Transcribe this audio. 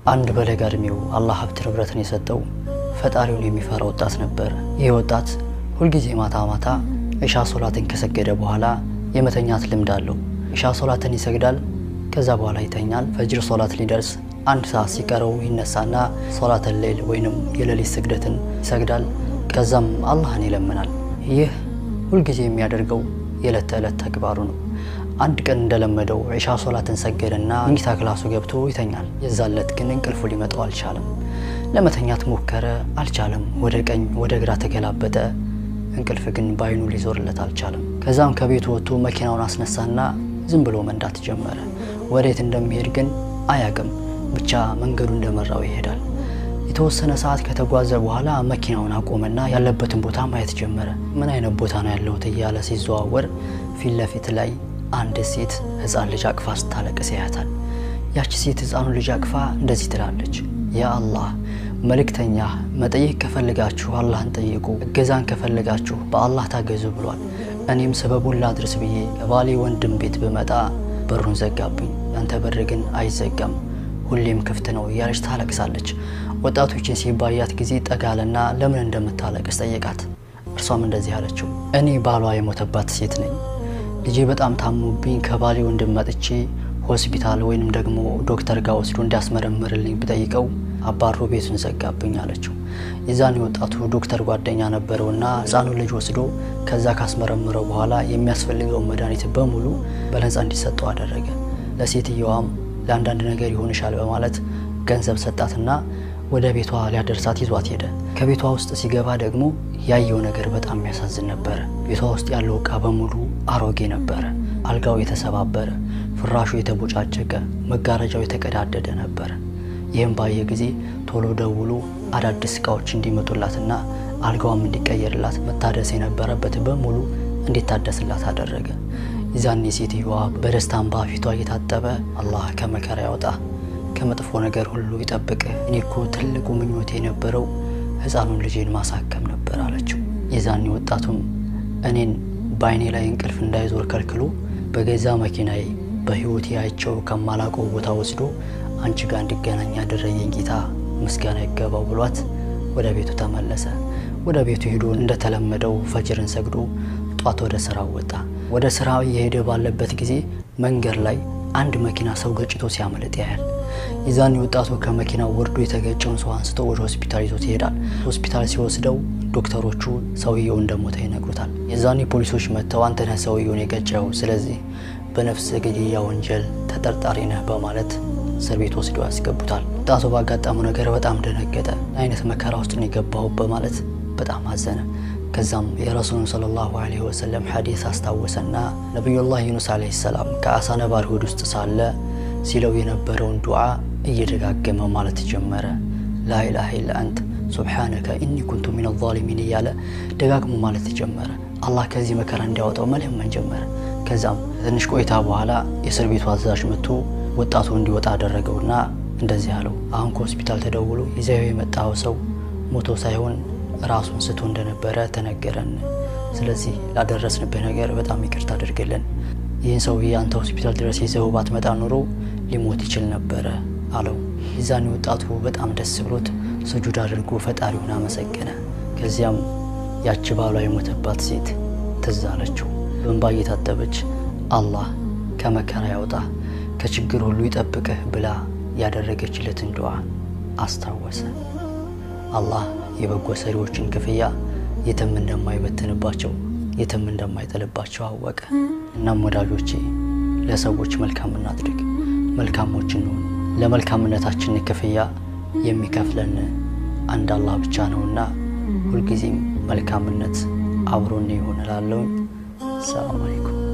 አንድ በለጋ እድሜው አላህ ሀብት ንብረትን የሰጠው ፈጣሪውን የሚፈራ ወጣት ነበር። ይህ ወጣት ሁሉ ጊዜ ማታ ማታ ኢሻ ሶላትን ከሰገደ በኋላ የመተኛት ልምድ አለው። ኢሻ ሶላትን ይሰግዳል፣ ከዛ በኋላ ይተኛል። ፈጅር ሶላት ሊደርስ አንድ ሰዓት ሲቀረው ይነሳና ሶላት ሌሊት ወይንም የሌሊት ስግደትን ይሰግዳል። ከዛም አላህን ይለምናል። ይህ ሁሉ ጊዜ የሚያደርገው የዕለት ተዕለት ተግባሩ ነው። አንድ ቀን እንደለመደው ኢሻ ሶላትን ሰገደና መኝታ ክላሱ ገብቶ ይተኛል። የዛለት ግን እንቅልፉ ሊመጣው አልቻለም። ለመተኛት ሞከረ፣ አልቻለም። ወደ ቀኝ ወደ ግራ ተገላበጠ። እንቅልፍ ግን ባይኑ ሊዞርለት አልቻለም። ከዛም ከቤቱ ወጥቶ መኪናውን አስነሳና ዝም ብሎ መንዳት ጀመረ። ወዴት እንደሚሄድ ግን አያውቅም። ብቻ መንገዱ እንደመራው ይሄዳል። የተወሰነ ሰዓት ከተጓዘ በኋላ መኪናውን አቆመና ያለበትን ቦታ ማየት ጀመረ። ምን አይነት ቦታ ነው ያለው እያለ ሲዘዋወር ፊት ለፊት ላይ አንድ ሴት ህፃን ልጅ አቅፋ ስታለቅስ ያያታል። ያቺ ሴት ህፃኑን ልጅ አቅፋ እንደዚህ ትላለች፣ ያ አላህ መልእክተኛ መጠየቅ ከፈለጋችሁ አላህን ጠይቁ፣ እገዛን ከፈለጋችሁ በአላህ ታገዙ ብሏል። እኔም ሰበቡን ላድርስ ብዬ ከባሌ ወንድም ቤት በመጣ በሩን ዘጋብኝ፣ ያንተ በር ግን አይዘጋም፣ ሁሌም ክፍት ነው እያለች ታለቅሳለች። ወጣቶችን ሲባያት ጊዜ ጠጋለና ለምን እንደምታለቅስ ጠየቃት። እርሷም እንደዚህ አለችው፣ እኔ ባሏ የሞተባት ሴት ነኝ። ልጄ በጣም ታሞብኝ ከባሌ ወንድም መጥቼ ሆስፒታል ወይንም ደግሞ ዶክተር ጋር ወስዶ እንዲያስመረምርልኝ ብጠይቀው አባሮ ቤቱን ዘጋብኝ አለችው። የዛኔ ወጣቱ ዶክተር ጓደኛ ነበርውና ህፃኑን ልጅ ወስዶ ከዛ ካስመረመረው በኋላ የሚያስፈልገው መድኃኒት በሙሉ በነፃ እንዲሰጠው አደረገ። ለሴትየዋም ለአንዳንድ ነገር ይሆንሻል በማለት ገንዘብ ሰጣትና ወደ ቤቷ ሊያደርሳት ይዟት ሄደ። ከቤቷ ውስጥ ሲገባ ደግሞ ያየው ነገር በጣም የሚያሳዝን ነበር። ቤቷ ውስጥ ያለው ዕቃ በሙሉ አሮጌ ነበር። አልጋው የተሰባበረ፣ ፍራሹ የተቦጫጨቀ፣ መጋረጃው የተቀዳደደ ነበር። ይህም ባየ ጊዜ ቶሎ ደውሎ አዳዲስ ዕቃዎች እንዲመጡላትና አልጋውም እንዲቀየርላት መታደስ የነበረበት በሙሉ እንዲታደስላት አደረገ። ይዛኔ ሴትየዋ በደስታ እንባ ፊቷ እየታጠበ አላህ ከመከራ ያውጣ፣ ከመጥፎ ነገር ሁሉ ይጠብቅ፣ እኔኮ ትልቁ ምኞቴ የነበረው ህፃኑን ልጄን ማሳከም ነበር አለችው። የዛኔ ወጣቱም እኔን ባይኔ ላይ እንቅልፍ እንዳይዞር ከልክሎ በገዛ መኪናዬ በህይወቴ አይቸው ከማላቀው ቦታ ወስዶ አንቺ ጋር እንድገናኝ ያደረገኝ ጌታ ምስጋና ይገባው ብሏት ወደ ቤቱ ተመለሰ። ወደ ቤቱ ሄዶ እንደተለመደው ፈጅርን ሰግዶ ጧት ወደ ስራው ወጣ። ወደ ስራው እየሄደ ባለበት ጊዜ መንገድ ላይ አንድ መኪና ሰው ገጭቶ ሲያመልጥ ያያል። የዛኔ ወጣቱ ከመኪናው ወርዶ የተገጨውን ሰው አንስቶ ወደ ሆስፒታል ይዞት ይሄዳል። ሆስፒታል ሲወስደው ዶክተሮቹ ሰውየው እንደሞተ ይነግሩታል። የዛኔ ፖሊሶች መተው አንተ ነህ ሰውየውን የገጨው፣ ስለዚህ በነፍስ ግድያ ወንጀል ተጠርጣሪ ነህ በማለት እስር ቤት ወስደው ያስገቡታል። ወጣቱ ባጋጠመው ነገር በጣም ደነገጠ። አይነት መከራ ውስጥ ነው የገባው በማለት በጣም አዘነ። ከዛም የረሱሉን ሰለላሁ ዐለይሂ ወሰለም ሐዲስ አስታወሰና ነብዩላህ ዩኑስ ዐለይሂ ሰላም ከአሳ ነባሪ ሆድ ውስጥ ሳለ ሲለው የነበረውን ዱዓ እየደጋገመ ማለት ጀመረ። ላ ኢላሃ ኢላ አንተ ሱብሃነከ ኢኒ ኩንቱ ሚነ ዛሊሚን እያለ ደጋግሞ ማለት ጀመረ። አላህ ከዚህ መከራ እንዲያወጣው መለመን ጀመረ። ከዛም ትንሽ ቆይታ በኋላ የእስር ቤቱ አዛዥ መጥቶ ወጣቱ እንዲወጣ አደረገውና እንደዚህ አለው፣ አሁን ከሆስፒታል ተደውሎ ይዘው የመጣው ሰው ሞቶ ሳይሆን ራሱን ስቶ እንደነበረ ተነገረን። ስለዚህ ላደረስንበት ነገር በጣም ይቅርታ አድርግልን። ይህን ሰው ያንተ ሆስፒታል ድረስ ይዘው ባትመጣ ኖሮ ሊሞት ይችል ነበር አለው። የዛኔ ወጣቱ በጣም ደስ ብሎት ስጁድ አድርጎ ፈጣሪውን አመሰገነ። ከዚያም ያቺ ባሏ የሞተባት ሴት ትዝ አለችው። በእንባ እየታጠበች አላህ ከመከራ ያውጣ፣ ከችግር ሁሉ ይጠብቅህ ብላ ያደረገችለትን ዱዓ አስታወሰ። አላህ የበጎ ሰሪዎችን ክፍያ የትም እንደማይበትንባቸው የትም እንደማይጥልባቸው አወቀ። እናም ወዳጆቼ ለሰዎች መልካም እናድርግ፣ መልካሞች እንሁን። ለመልካምነታችን ክፍያ የሚከፍለን አንድ አላህ ብቻ ነውና ሁልጊዜም መልካምነት አብሮን ይሁን እላለሁ። ሰላም አለይኩም።